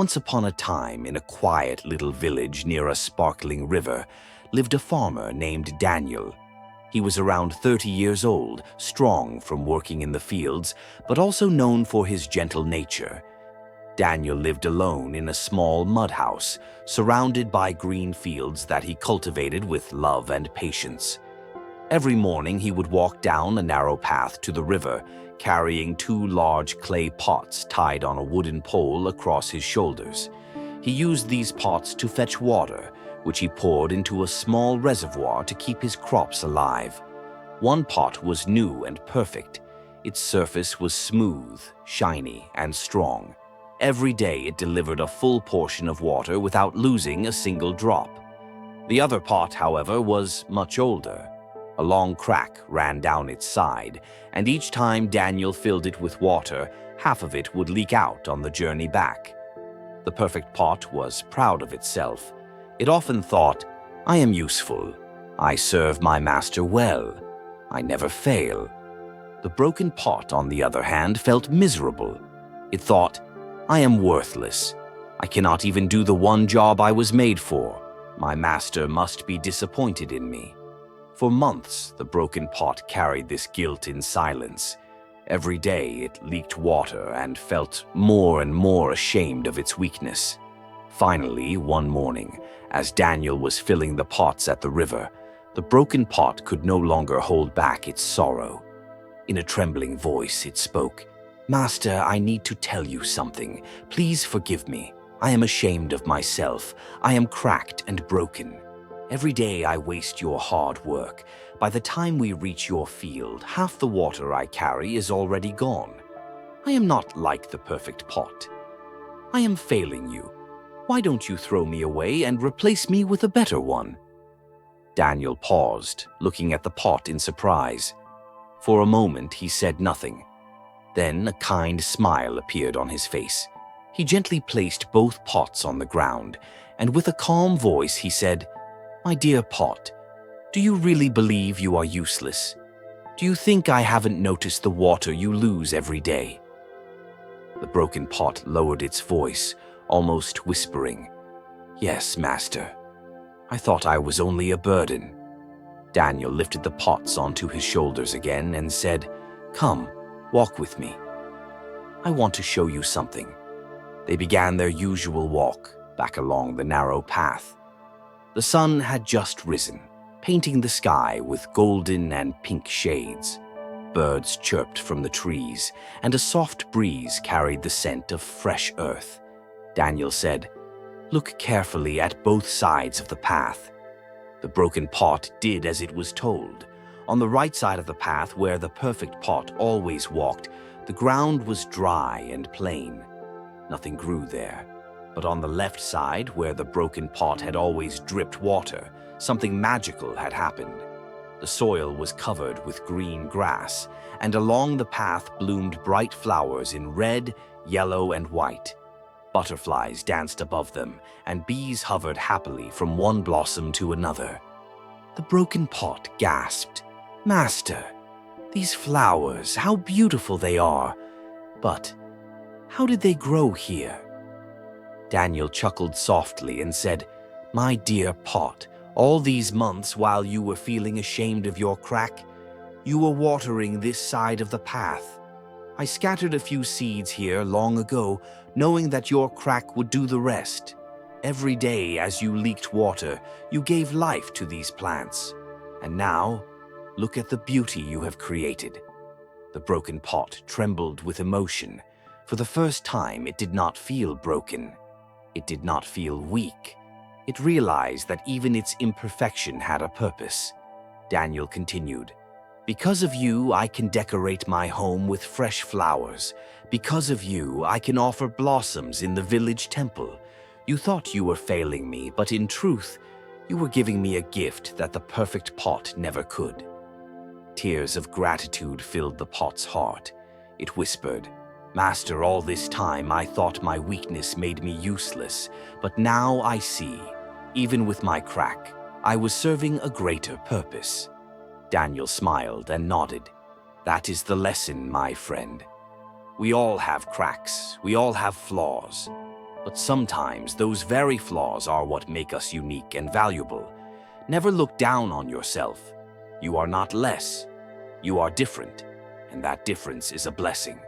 Once upon a time, in a quiet little village near a sparkling river, lived a farmer named Daniel. He was around 30 years old, strong from working in the fields, but also known for his gentle nature. Daniel lived alone in a small mud house, surrounded by green fields that he cultivated with love and patience. Every morning he would walk down a narrow path to the river, carrying 2 large clay pots tied on a wooden pole across his shoulders. He used these pots to fetch water, which he poured into a small reservoir to keep his crops alive. One pot was new and perfect. Its surface was smooth, shiny, and strong. Every day it delivered a full portion of water without losing a single drop. The other pot, however, was much older. A long crack ran down its side, and each time Daniel filled it with water, half of it would leak out on the journey back. The perfect pot was proud of itself. It often thought, "I am useful. I serve my master well. I never fail." The broken pot, on the other hand, felt miserable. It thought, "I am worthless. I cannot even do the one job I was made for. My master must be disappointed in me." For months, the broken pot carried this guilt in silence. Every day it leaked water and felt more and more ashamed of its weakness. Finally, one morning, as Daniel was filling the pots at the river, the broken pot could no longer hold back its sorrow. In a trembling voice, it spoke, "Master, I need to tell you something. Please forgive me. I am ashamed of myself. I am cracked and broken. Every day I waste your hard work. By the time we reach your field, half the water I carry is already gone. I am not like the perfect pot. I am failing you. Why don't you throw me away and replace me with a better one?" Daniel paused, looking at the pot in surprise. For a moment he said nothing. Then a kind smile appeared on his face. He gently placed both pots on the ground, and with a calm voice he said, "My dear pot, do you really believe you are useless? Do you think I haven't noticed the water you lose every day?" The broken pot lowered its voice, almost whispering, "Yes, master. I thought I was only a burden." Daniel lifted the pots onto his shoulders again and said, "Come, walk with me. I want to show you something." They began their usual walk back along the narrow path. The sun had just risen, painting the sky with golden and pink shades. Birds chirped from the trees, and a soft breeze carried the scent of fresh earth. Daniel said, "Look carefully at both sides of the path." The broken pot did as it was told. On the right side of the path, where the perfect pot always walked, the ground was dry and plain. Nothing grew there. But on the left side, where the broken pot had always dripped water, something magical had happened. The soil was covered with green grass, and along the path bloomed bright flowers in red, yellow, and white. Butterflies danced above them, and bees hovered happily from one blossom to another. The broken pot gasped, "Master, these flowers, how beautiful they are! But how did they grow here?" Daniel chuckled softly and said, "My dear pot, all these months while you were feeling ashamed of your crack, you were watering this side of the path. I scattered a few seeds here long ago, knowing that your crack would do the rest. Every day as you leaked water, you gave life to these plants. And now, look at the beauty you have created." The broken pot trembled with emotion. For the first time, it did not feel broken. It did not feel weak. It realized that even its imperfection had a purpose. Daniel continued, "Because of you, I can decorate my home with fresh flowers. Because of you, I can offer blossoms in the village temple. You thought you were failing me, but in truth, you were giving me a gift that the perfect pot never could." Tears of gratitude filled the pot's heart. It whispered, "Master, all this time I thought my weakness made me useless, but now I see, even with my crack, I was serving a greater purpose." Daniel smiled and nodded. "That is the lesson, my friend. We all have cracks, we all have flaws. But sometimes those very flaws are what make us unique and valuable. Never look down on yourself. You are not less. You are different, and that difference is a blessing.